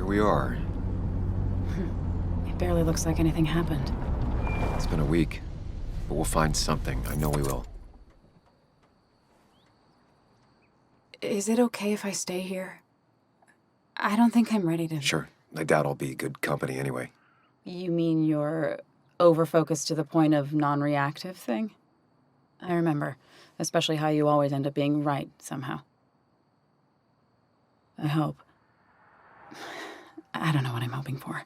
here we are. It barely looks like anything happened. It's been a week, but we'll find something. I know we will. Is it okay if I stay here? I don't think I'm ready to... Sure. I doubt I'll be good company anyway. You mean you're over-focused to the point of non-reactive thing? I remember, especially how you always end up being right, somehow. I hope. I don't know what I'm hoping for.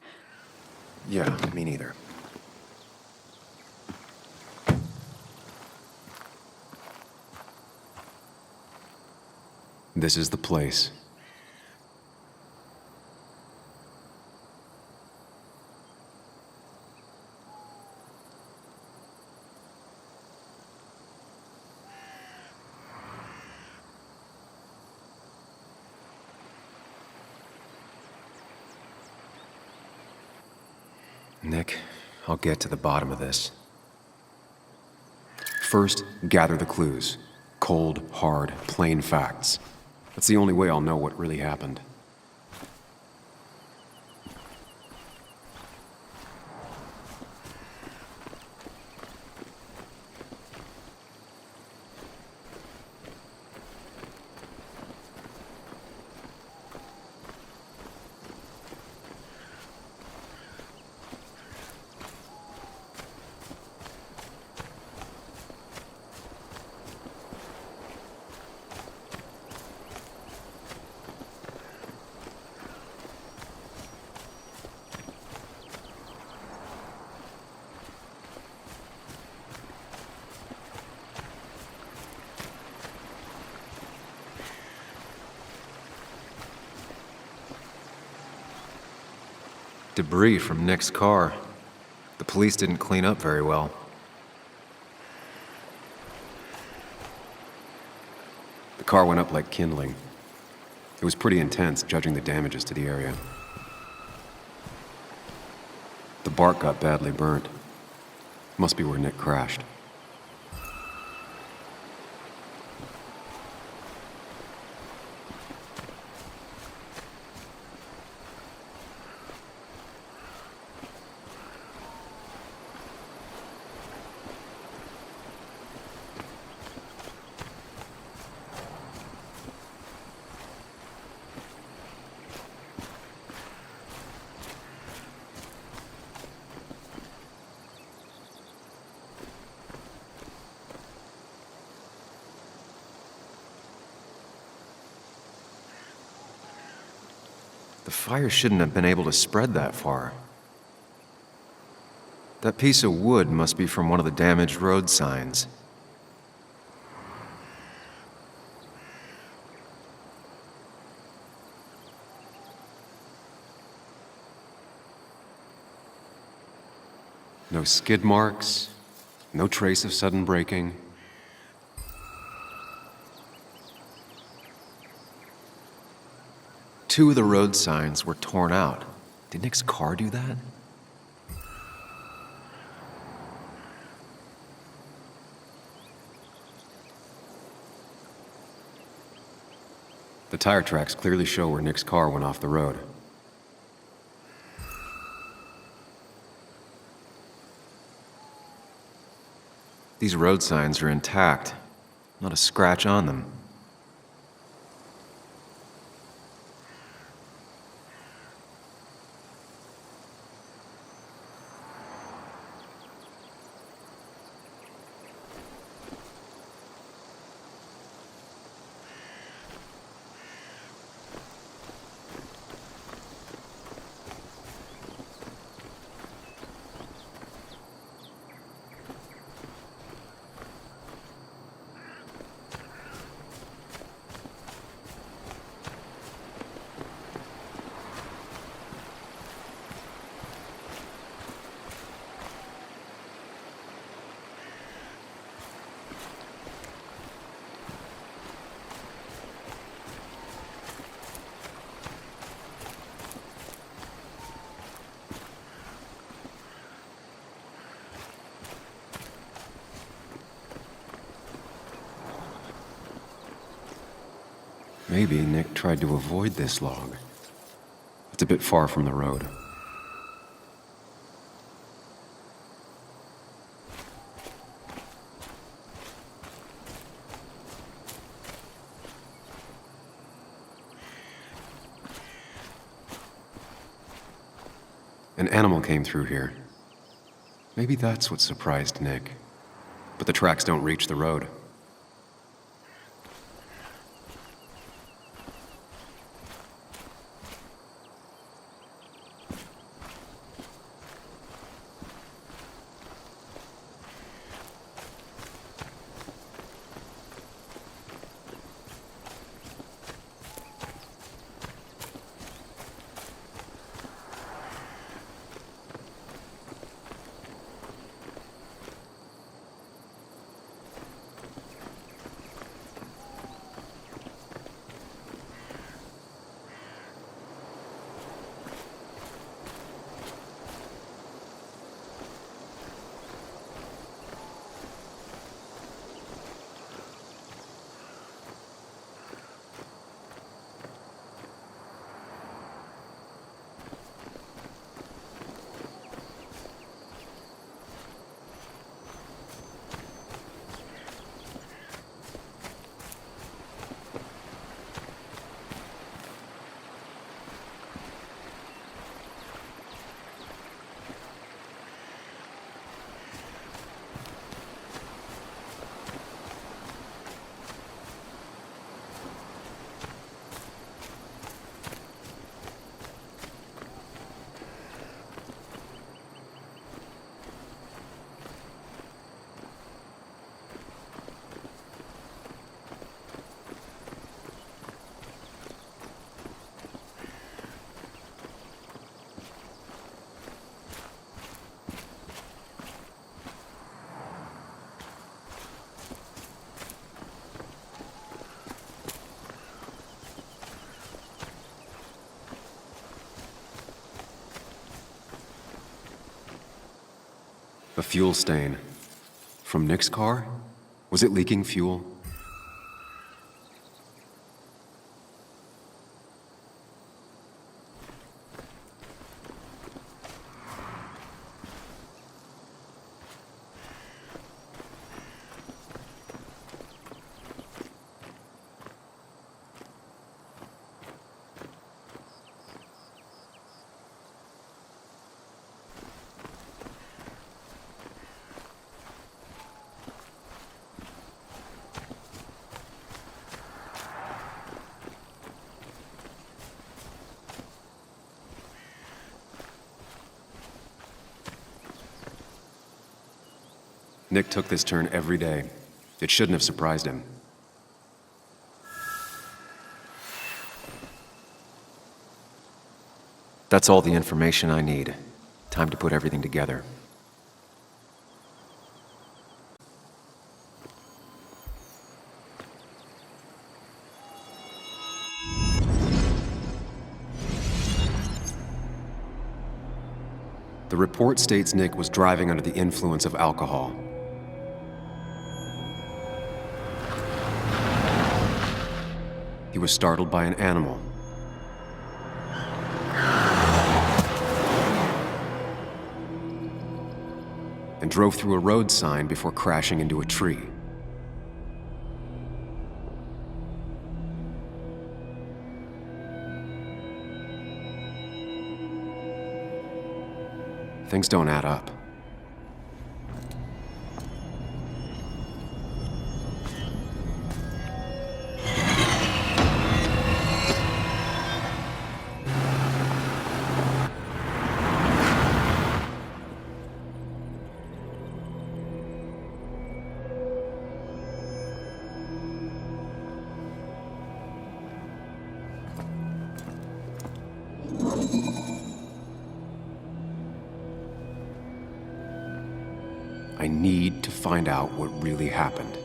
Yeah, me neither. This is the place. Nick, I'll get to the bottom of this. First, gather the clues. Cold, hard, plain facts. That's the only way I'll know what really happened. Debris from Nick's car. The police didn't clean up very well. The car went up like kindling. It was pretty intense, judging the damages to the area. The bark got badly burnt. Must be where Nick crashed. The fire shouldn't have been able to spread that far. That piece of wood must be from one of the damaged road signs. No skid marks, no trace of sudden braking. Two of the road signs were torn out. Did Nick's car do that? The tire tracks clearly show where Nick's car went off the road. These road signs are intact. Not a scratch on them. Maybe Nick tried to avoid this log. But It's a bit far from the road. An animal came through here. Maybe that's what surprised Nick. But the tracks don't reach the road. A fuel stain. From Nick's car? Was it leaking fuel? Nick took this turn every day. It shouldn't have surprised him. That's all the information I need. Time to put everything together. The report states Nick was driving under the influence of alcohol. He was startled by an animal. And drove through a road sign before crashing into a tree. Things don't add up. I need to find out what really happened.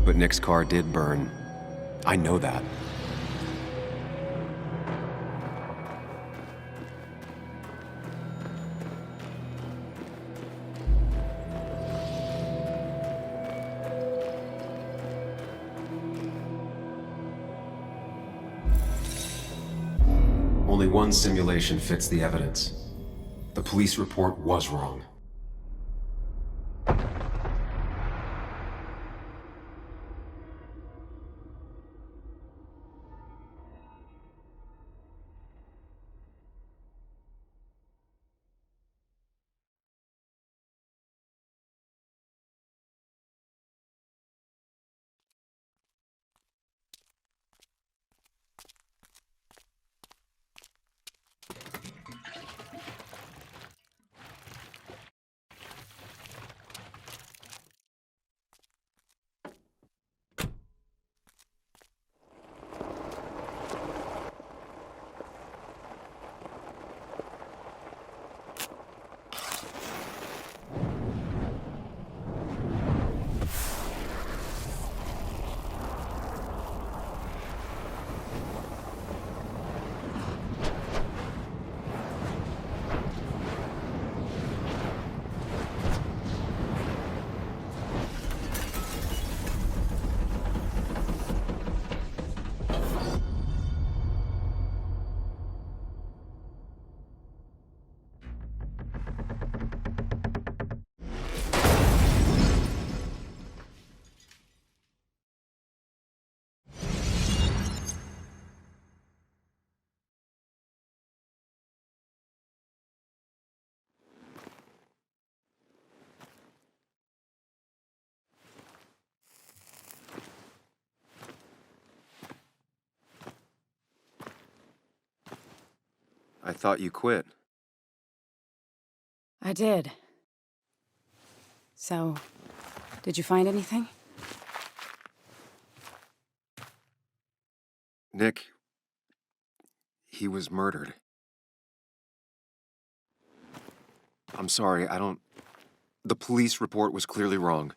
But Nick's car did burn. I know that. Only one simulation fits the evidence. The police report was wrong. I thought you quit. I did. So, did you find anything? Nick, he was murdered. I'm sorry, The police report was clearly wrong.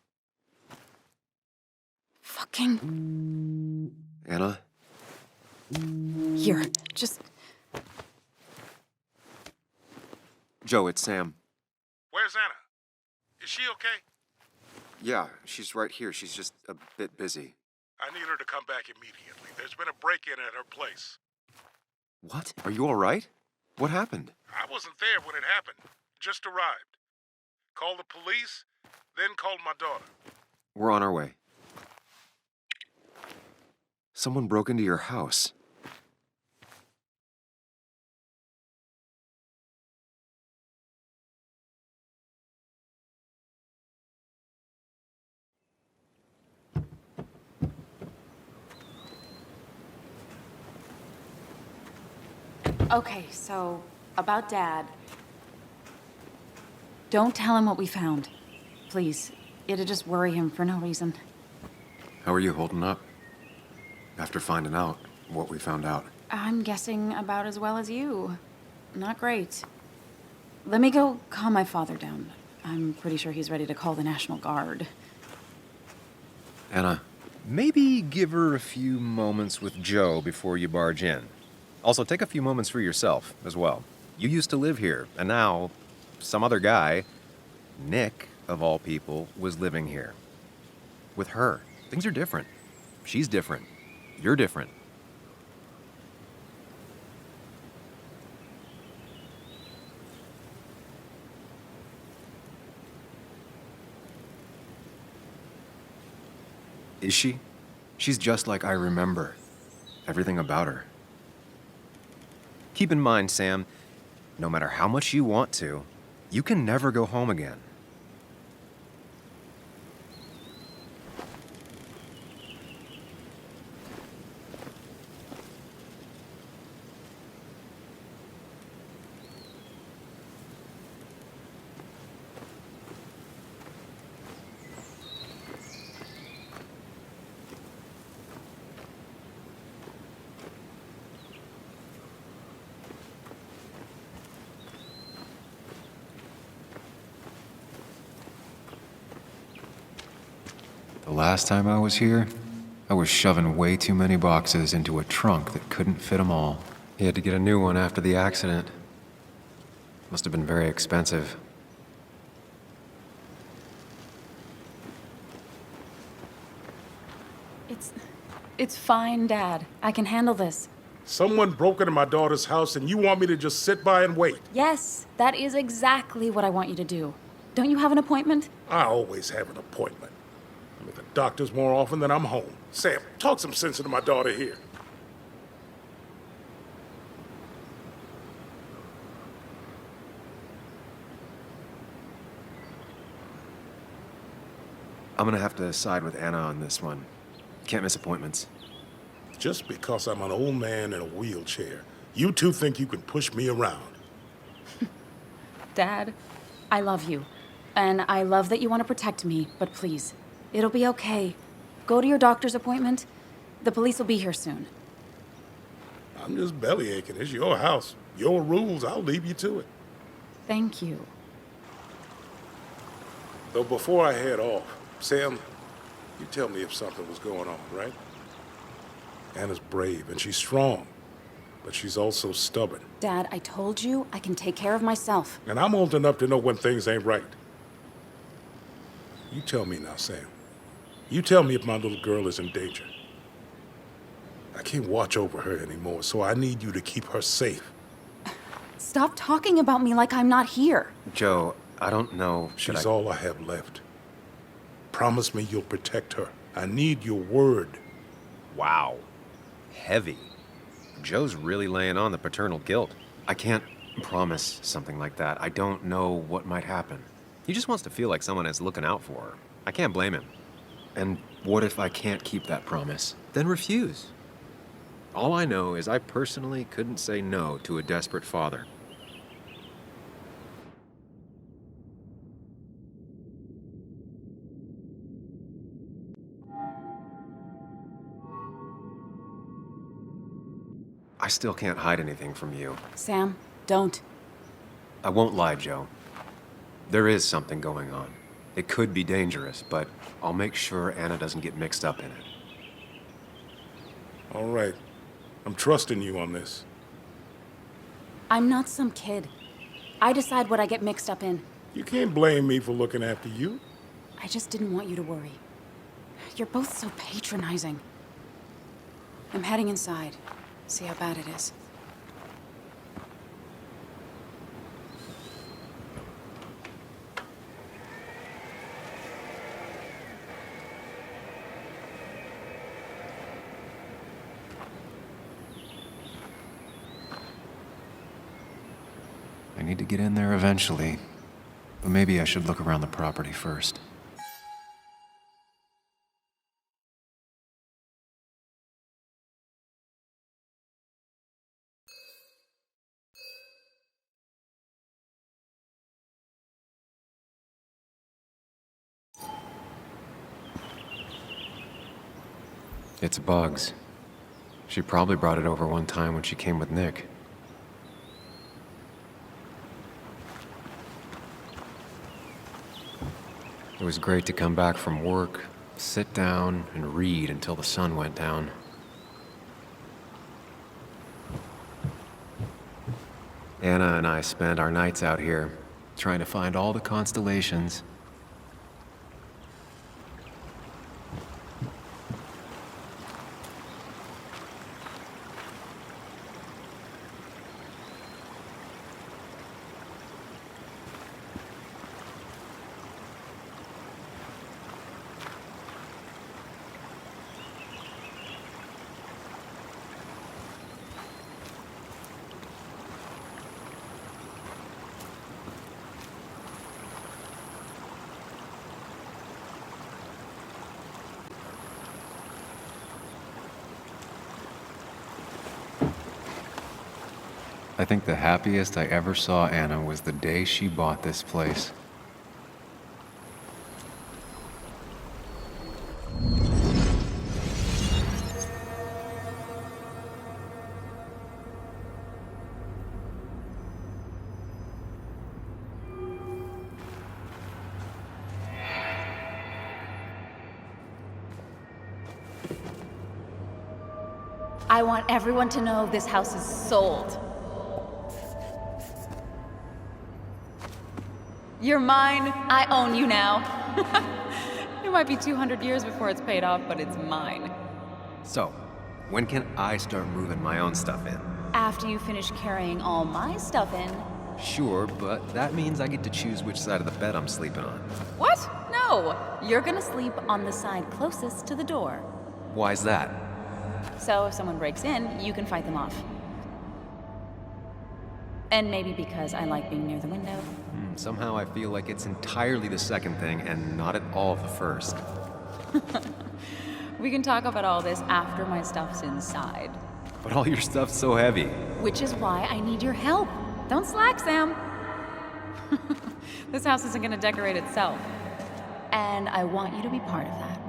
Fucking... Anna? Here, just... Joe, it's Sam. Where's Anna? Is she okay? Yeah, she's right here. She's just a bit busy. I need her to come back immediately. There's been a break-in at her place. What? Are you all right? What happened? I wasn't there when it happened. Just arrived. Called the police, then called my daughter. We're on our way. Someone broke into your house. Okay, so, about Dad. Don't tell him what we found. Please. It'll just worry him for no reason. How are you holding up? After finding out what we found out. I'm guessing about as well as you. Not great. Let me go calm my father down. I'm pretty sure he's ready to call the National Guard. Anna, Maybe give her a few moments with Joe before you barge in. Also, take a few moments for yourself as well. You used to live here, and now some other guy, Nick, of all people, was living here. With her. Things are different. She's different. You're different. is she? She's just like I remember. Everything about her. Keep in mind, Sam, no matter how much you want to, you can never go home again. last time I was here, I was shoving way too many boxes into a trunk that couldn't fit them all. He had to get a new one after the accident. Must have been very expensive. It's fine, Dad. I can handle this. Someone broke into my daughter's house and you want me to just sit by and wait? Yes, that is exactly what I want you to do. Don't you have an appointment? I always have an appointment. I'm at the doctor's more often than I'm home. Sam, talk some sense into my daughter here. I'm gonna have to side with Anna on this one. Can't miss appointments. Just because I'm an old man in a wheelchair, you two think you can push me around. Dad, I love you. And I love that you want to protect me, but please, it'll be okay. Go to your doctor's appointment. The police will be here soon. I'm just belly aching. It's your house. Your rules. I'll leave you to it. Thank you. Though before I head off, Sam, you tell me if something was going on, right? Anna's brave and she's strong, but she's also stubborn. Dad, I told you I can take care of myself. And I'm old enough to know when things ain't right. You tell me now, Sam. You tell me if my little girl is in danger. I can't watch over her anymore, so I need you to keep her safe. Stop talking about me like I'm not here. Joe, I don't know. She's all I have left. Promise me you'll protect her. I need your word. Wow. Heavy. Joe's really laying on the paternal guilt. I can't promise something like that. I don't know what might happen. He just wants to feel like someone is looking out for her. I can't blame him. And what if I can't keep that promise? Then refuse. All I know is I personally couldn't say no to a desperate father. I still can't hide anything from you. Sam, don't. I won't lie, Joe. There is something going on. It could be dangerous, but I'll make sure Anna doesn't get mixed up in it. All right. I'm trusting you on this. I'm not some kid. I decide what I get mixed up in. You can't blame me for looking after you. I just didn't want you to worry. You're both so patronizing. I'm heading inside. See how bad it is. I need to get in there eventually, but maybe I should look around the property first. It's Bugs. She probably brought it over one time when she came with Nick. It was great to come back from work, sit down, and read until the sun went down. Anna and I spent our nights out here, trying to find all the constellations. I think the happiest I ever saw Anna was the day she bought this place. I want everyone to know this house is sold. You're mine. I own you now. It might be 200 years before it's paid off, but it's mine. So, when can I start moving my own stuff in? After you finish carrying all my stuff in. Sure, but that means I get to choose which side of the bed I'm sleeping on. What? No! You're gonna sleep on the side closest to the door. Why's that? So if someone breaks in, you can fight them off. And maybe because I like being near the window. Somehow I feel like it's entirely the second thing and not at all the first. We can talk about all this after my stuff's inside. But all your stuff's so heavy. Which is why I need your help. Don't slack, Sam. This house isn't gonna decorate itself. And I want you to be part of that.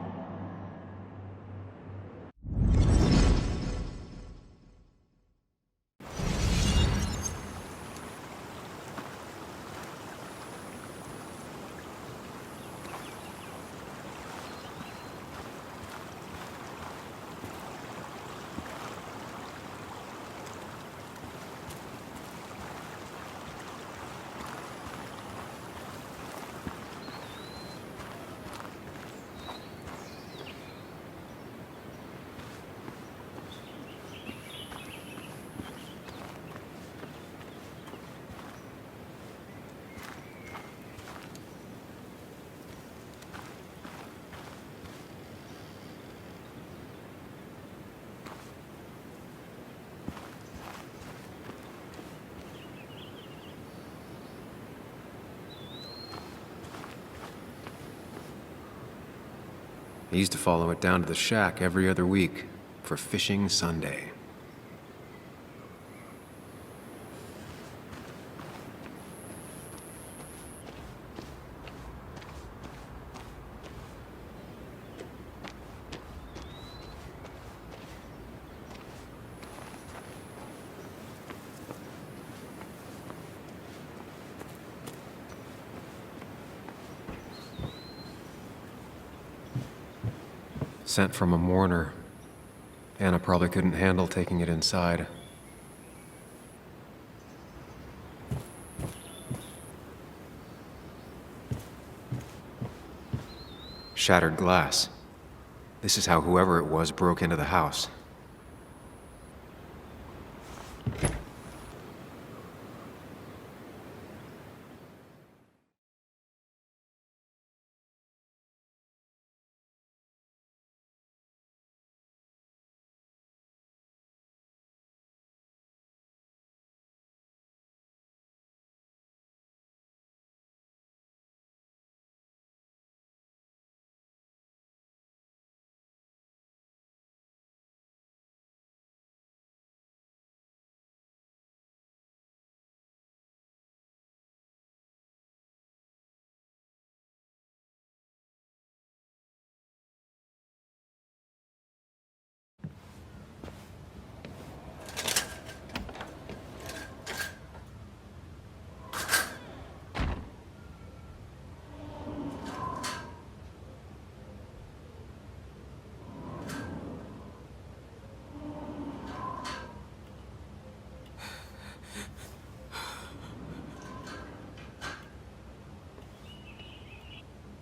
I used to follow it down to the shack every other week for fishing Sunday. Sent from a mourner. Anna probably couldn't handle taking it inside. Shattered glass. This is how whoever it was broke into the house.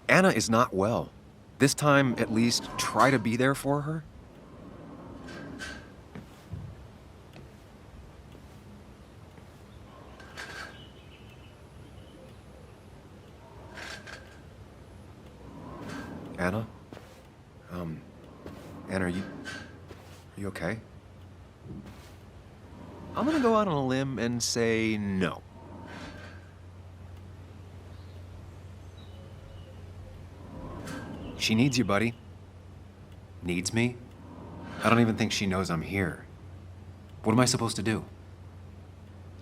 Anna is not well. This time, at least, try to be there for her. Anna? Anna, are you okay? I'm gonna go out on a limb and say no. She needs you, buddy. Needs me? I don't even think she knows I'm here. What am I supposed to do?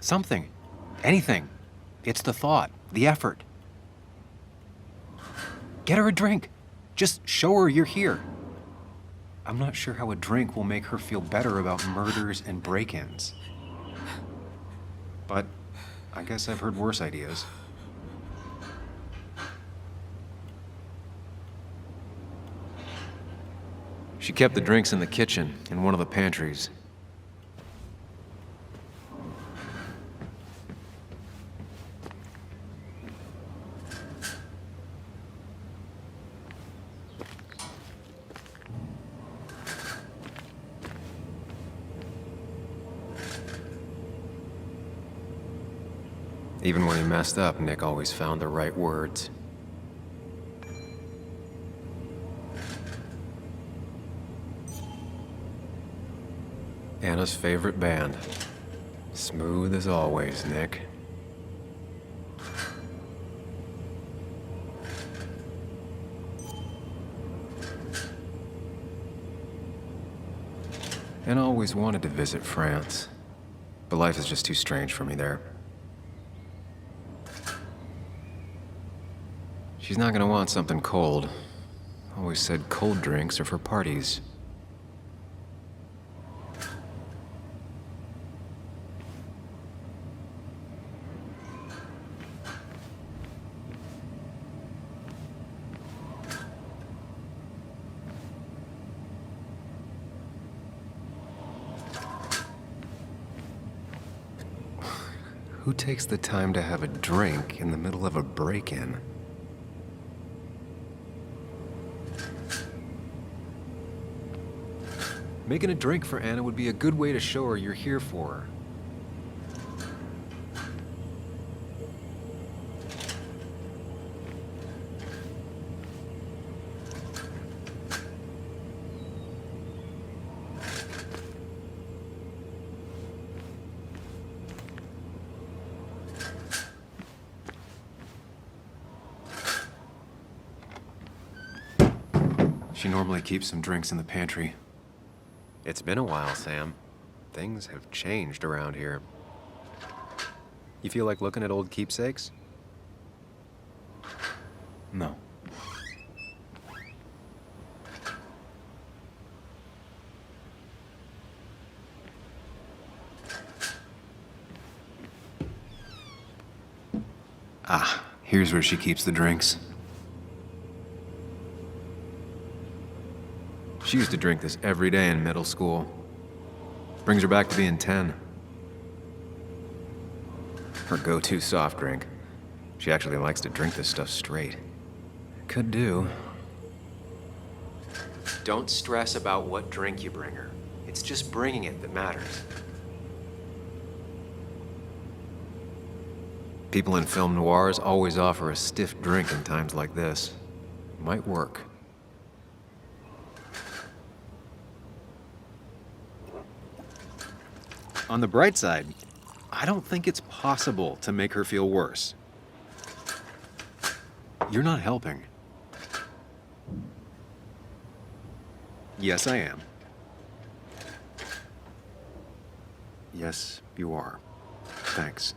Something. Anything. It's the thought, the effort. Get her a drink. Just show her you're here. I'm not sure how a drink will make her feel better about murders and break-ins. But I guess I've heard worse ideas. She kept the drinks in the kitchen, in one of the pantries. Even when he messed up, Nick always found the right words. Anna's favorite band. Smooth as always, Nick. Anna always wanted to visit France, but life is just too strange for me there. She's not gonna want something cold. Always said cold drinks are for parties. Who takes the time to have a drink in the middle of a break-in? Making a drink for Anna would be a good way to show her you're here for her. She normally keeps some drinks in the pantry. It's been a while, Sam. Things have changed around here. You feel like looking at old keepsakes? No. Ah, here's where she keeps the drinks. She used to drink this every day in middle school. Brings her back to being 10. Her go-to soft drink. She actually likes to drink this stuff straight. Could do. Don't stress about what drink you bring her. It's just bringing it that matters. People in film noirs always offer a stiff drink in times like this. Might work. On the bright side, I don't think it's possible to make her feel worse. You're not helping. Yes, I am. Yes, you are. Thanks.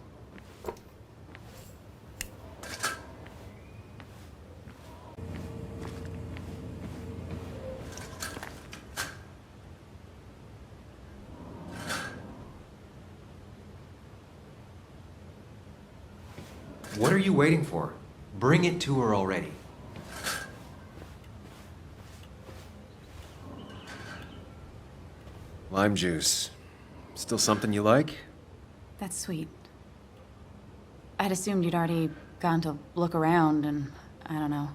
What are you waiting for? Bring it to her already. Lime juice. Still something you like? That's sweet. I'd assumed you'd already gone to look around and, I don't know,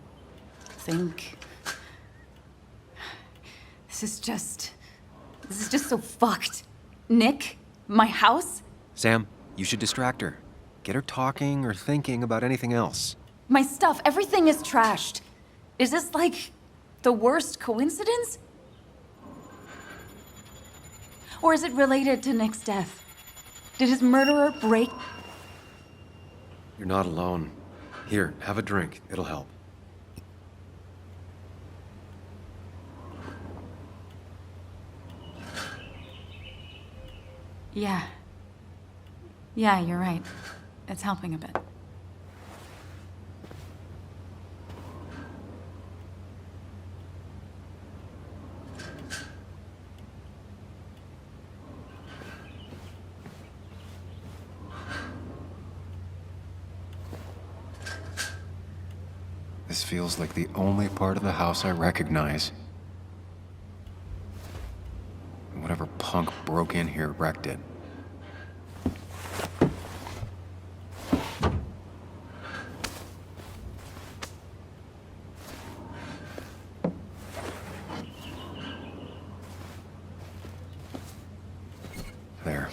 think. This is just so fucked. Nick? My house? Sam, you should distract her. Get her talking or thinking about anything else. My stuff, everything is trashed. Is this like the worst coincidence? Or is it related to Nick's death? Did his murderer break? You're not alone. Here, have a drink. It'll help. Yeah. Yeah, you're right. It's helping a bit. This feels like the only part of the house I recognize. punk broke in here, wrecked it. There.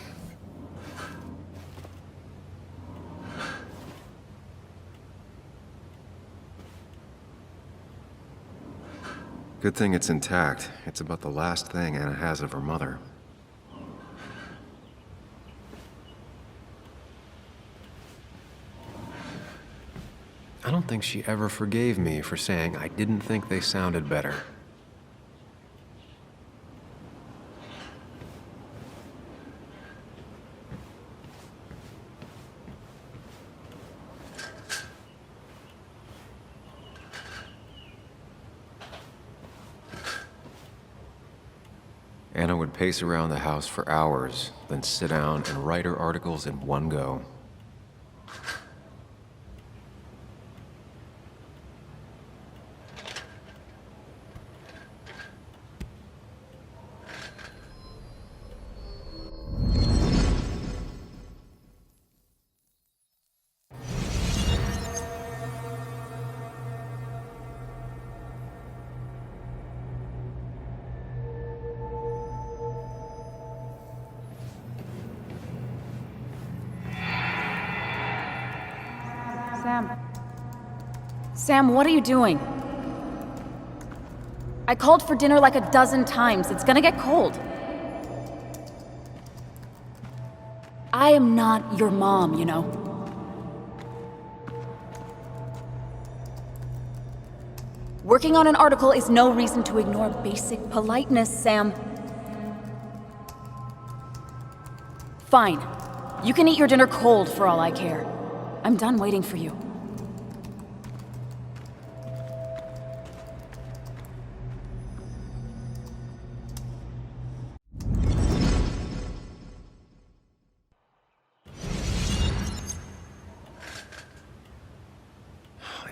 Good thing it's intact. It's about the last thing Anna has of her mother. I don't think she ever forgave me for saying I didn't think they sounded better. Anna would pace around the house for hours, then sit down and write her articles in one go. Sam, what are you doing? I called for dinner like a dozen times. It's gonna get cold. I am not your mom, you know. Working on an article is no reason to ignore basic politeness, Sam. Fine. You can eat your dinner cold for all I care. I'm done waiting for you.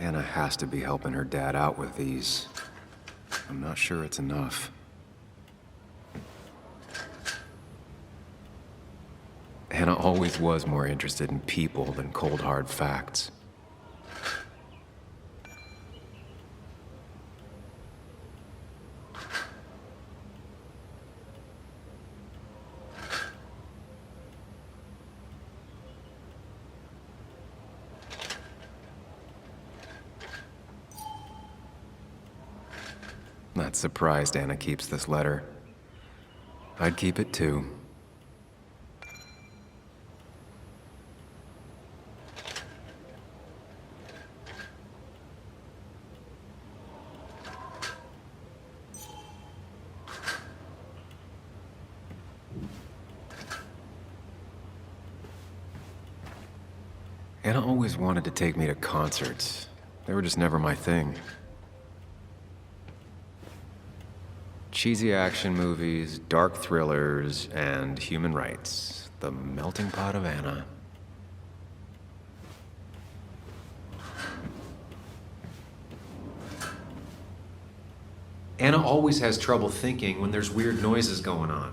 Anna has to be helping her dad out with these. I'm not sure it's enough. Anna always was more interested in people than cold, hard facts. Not surprised Anna keeps this letter. I'd keep it too. Anna always wanted to take me to concerts. They were just never my thing. Cheesy action movies, dark thrillers, and human rights. The melting pot of Anna. Anna always has trouble thinking when there's weird noises going on.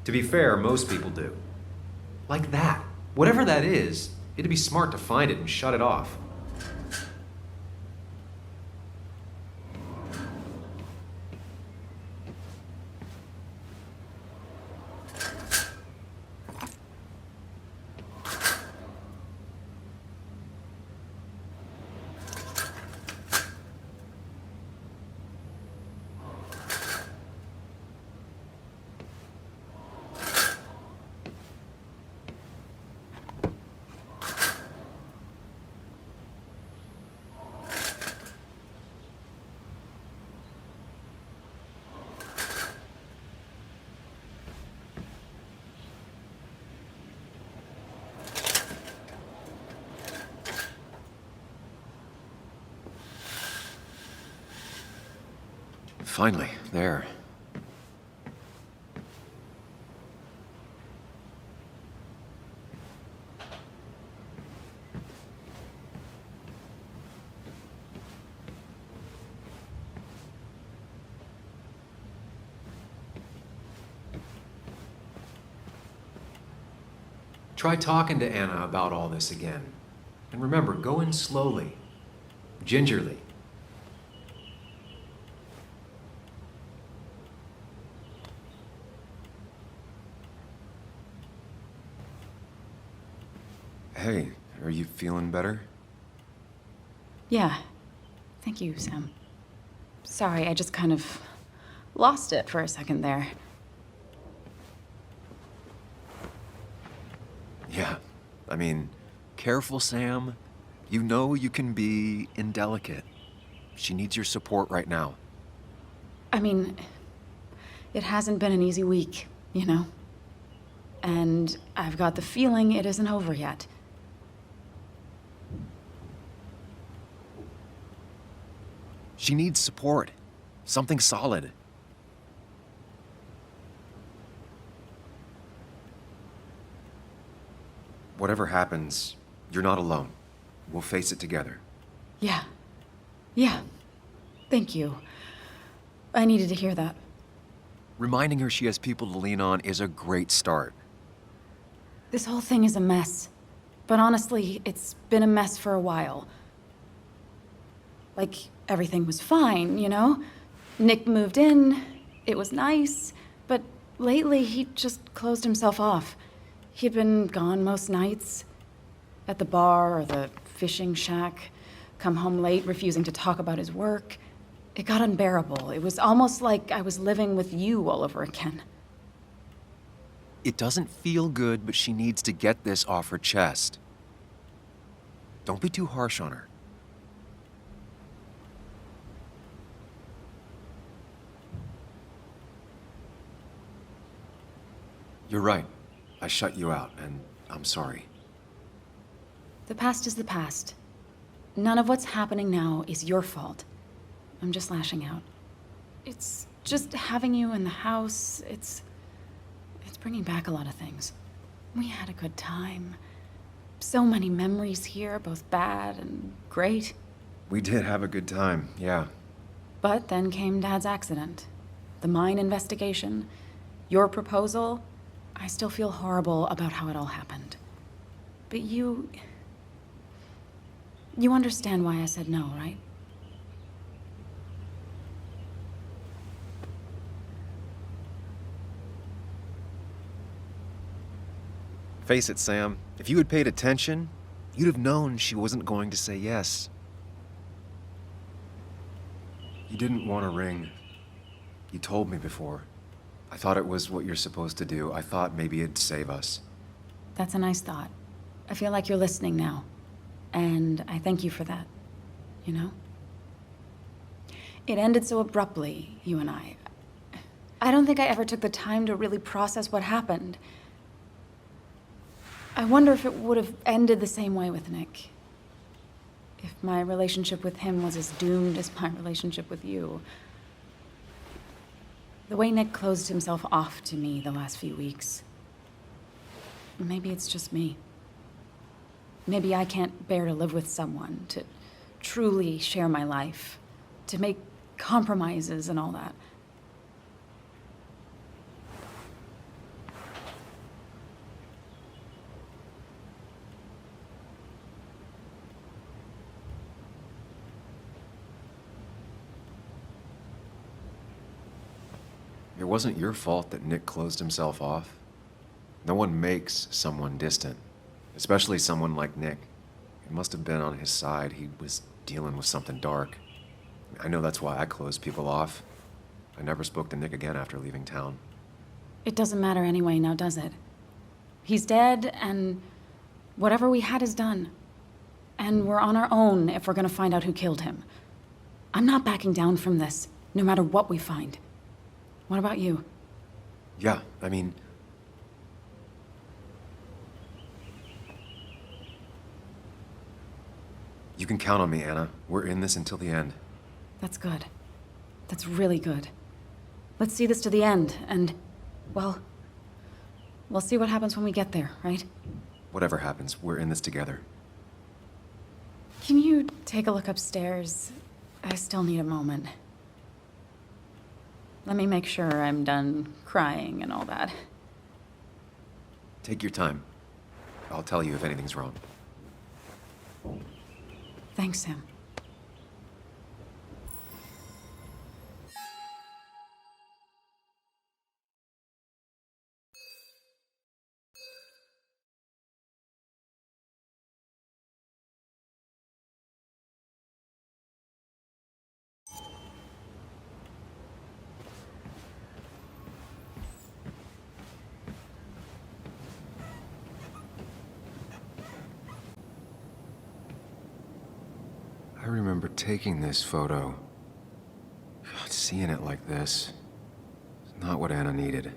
To be fair, most people do. Like that. Whatever that is, it'd be smart to find it and shut it off. Finally, there. Try talking to Anna about all this again. And remember, go in slowly, gingerly. Hey, are you feeling better? Yeah. Thank you, Sam. Sorry, I just kind of lost it for a second there. Yeah. I mean, careful, Sam. You know you can be indelicate. She needs your support right now. I mean, it hasn't been an easy week, you know? And I've got the feeling it isn't over yet. She needs support. Something solid. Whatever happens, you're not alone. We'll face it together. Yeah. Yeah. Thank you. I needed to hear that. Reminding her she has people to lean on is a great start. This whole thing is a mess. But honestly, it's been a mess for a while. Like, everything was fine, you know? Nick moved in, it was nice, but lately he just closed himself off. He'd been gone most nights, at the bar or the fishing shack, come home late, refusing to talk about his work. It got unbearable. It was almost like I was living with you all over again. It doesn't feel good, but she needs to get this off her chest. Don't be too harsh on her. You're right. I shut you out, and I'm sorry. The past is the past. None of what's happening now is your fault. I'm just lashing out. It's just having you in the house, it's bringing back a lot of things. We had a good time. So many memories here, both bad and great. We did have a good time, yeah. But then came Dad's accident. The mine investigation. Your proposal. I still feel horrible about how it all happened. But you understand why I said no, right? Face it, Sam. If you had paid attention, you'd have known she wasn't going to say yes. You didn't want a ring. You told me before. I thought it was what you're supposed to do. I thought maybe it'd save us. That's a nice thought. I feel like you're listening now. And I thank you for that. You know? It ended so abruptly, you and I. I don't think I ever took the time to really process what happened. I wonder if it would have ended the same way with Nick. If my relationship with him was as doomed as my relationship with you. The way Nick closed himself off to me the last few weeks. Maybe it's just me. Maybe I can't bear to live with someone, to truly share my life, to make compromises and all that. It wasn't your fault that Nick closed himself off. No one makes someone distant, especially someone like Nick. It must have been on his side. He was dealing with something dark. I know that's why I closed people off. I never spoke to Nick again after leaving town. It doesn't matter anyway now, does it? He's dead, and whatever we had is done. And we're on our own if we're gonna find out who killed him. I'm not backing down from this, no matter what we find. What about you? Yeah, I mean... You can count on me, Anna. We're in this until the end. That's good. That's really good. Let's see this to the end, and, well, we'll see what happens when we get there, right? Whatever happens, we're in this together. Can you take a look upstairs? I still need a moment. Let me make sure I'm done crying and all that. Take your time. I'll tell you if anything's wrong. Thanks, Sam. I remember taking this photo. God, seeing it like this. It's not what Anna needed.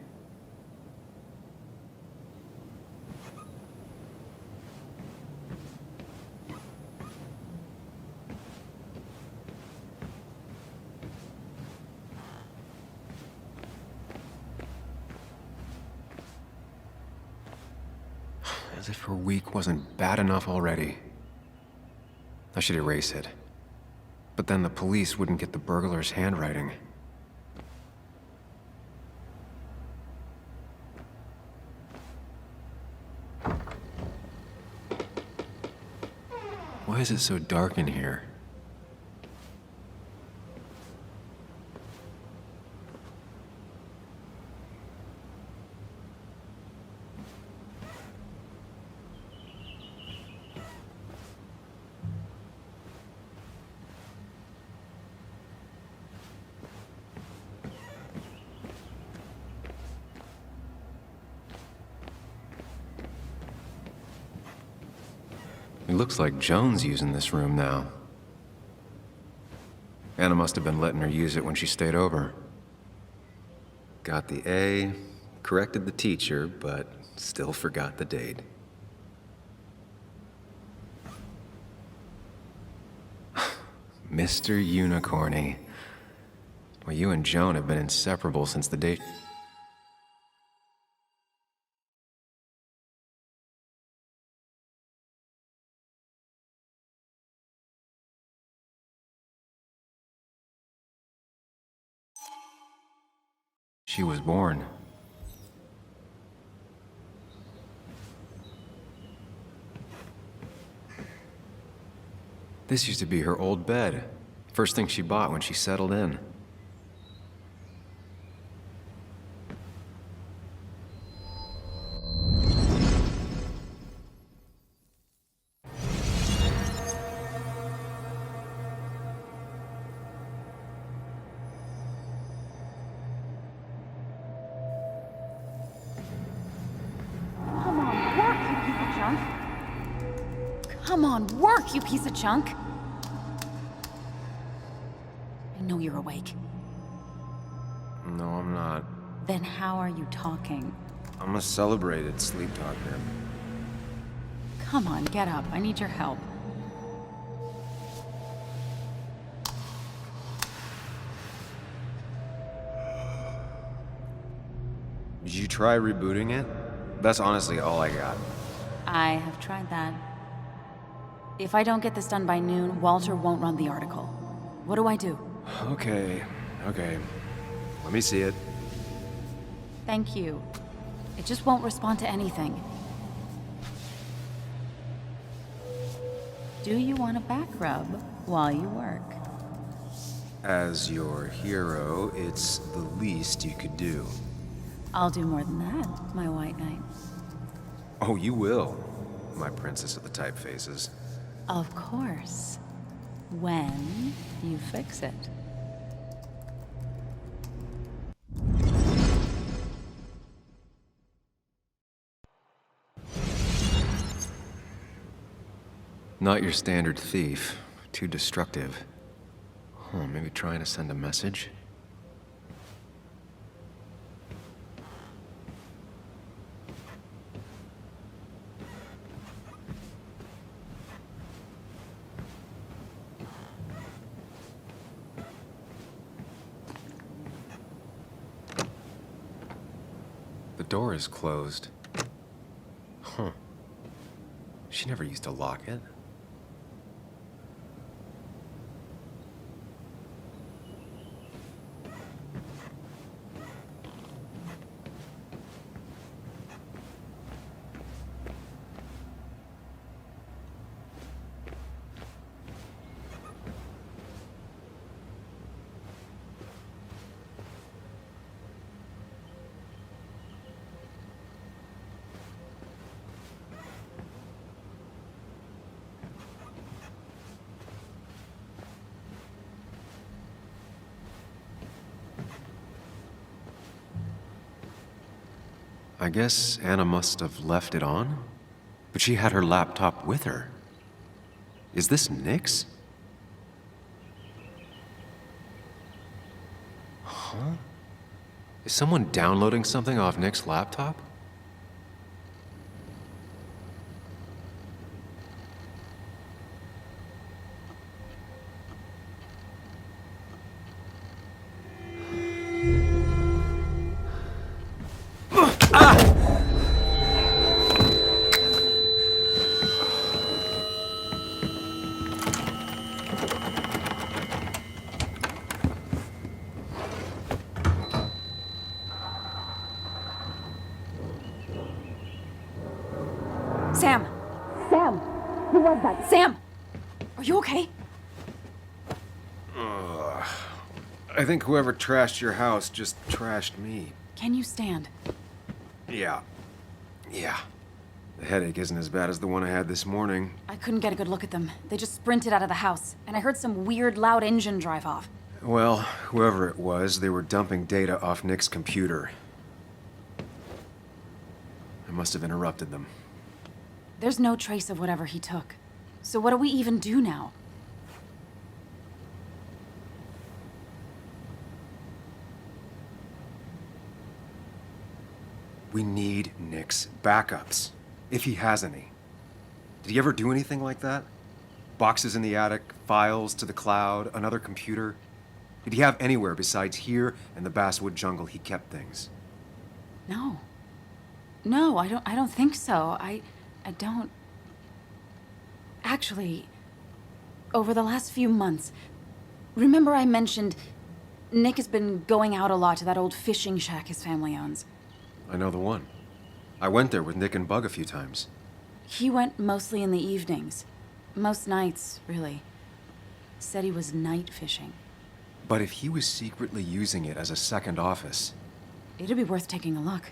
As if her week wasn't bad enough already. I should erase it. But then the police wouldn't get the burglar's handwriting. Why is it so dark in here? It looks like Joan's using this room now. Anna must have been letting her use it when she stayed over. Got the A, corrected the teacher, but still forgot the date. Mr. Unicorny. Well, you and Joan have been inseparable since the day... she was born. This used to be her old bed. First thing she bought when she settled in. Come on, work, you piece of junk! I know you're awake. No, I'm not. Then how are you talking? I'm a celebrated sleep talker. Come on, get up. I need your help. Did you try rebooting it? That's honestly all I got. I have tried that. If I don't get this done by noon, Walter won't run the article. What do I do? Okay. Let me see it. Thank you. It just won't respond to anything. Do you want a back rub while you work? As your hero, it's the least you could do. I'll do more than that, my white knight. Oh, you will, my princess of the typefaces. Of course. When you fix it. Not your standard thief. Too destructive. Huh, maybe trying to send a message? The door is closed. Huh. She never used to lock it. I guess Anna must have left it on, but she had her laptop with her. Is this Nick's? Huh? Is someone downloading something off Nick's laptop? Sam! Sam! Who was that? Sam! Are you okay? I think whoever trashed your house just trashed me. Can you stand? Yeah. The headache isn't as bad as the one I had this morning. I couldn't get a good look at them. They just sprinted out of the house, and I heard some weird, loud engine drive off. Well, whoever it was, they were dumping data off Nick's computer. I must have interrupted them. There's no trace of whatever he took. So what do we even do now? We need Nick's backups, if he has any. Did he ever do anything like that? Boxes in the attic, files to the cloud, another computer? Did he have anywhere besides here and the basswood jungle he kept things? No. No, I don't think so. I don't... Actually, over the last few months, remember I mentioned Nick has been going out a lot to that old fishing shack his family owns. I know the one. I went there with Nick and Bug a few times. He went mostly in the evenings. Most nights, really. Said he was night fishing. But if he was secretly using it as a second office... It'd be worth taking a look.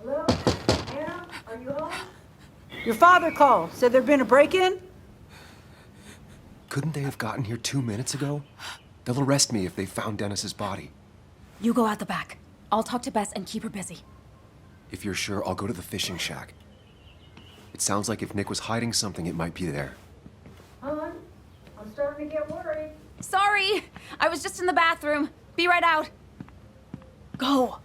Hello? Anna? Are you home? Your father called. Said there'd been a break-in? Couldn't they have gotten here 2 minutes ago? They'll arrest me if they found Dennis's body. You go out the back. I'll talk to Bess and keep her busy. If you're sure, I'll go to the fishing shack. It sounds like if Nick was hiding something, it might be there. Hon, I'm starting to get worried. Sorry! I was just in the bathroom. Be right out. Go!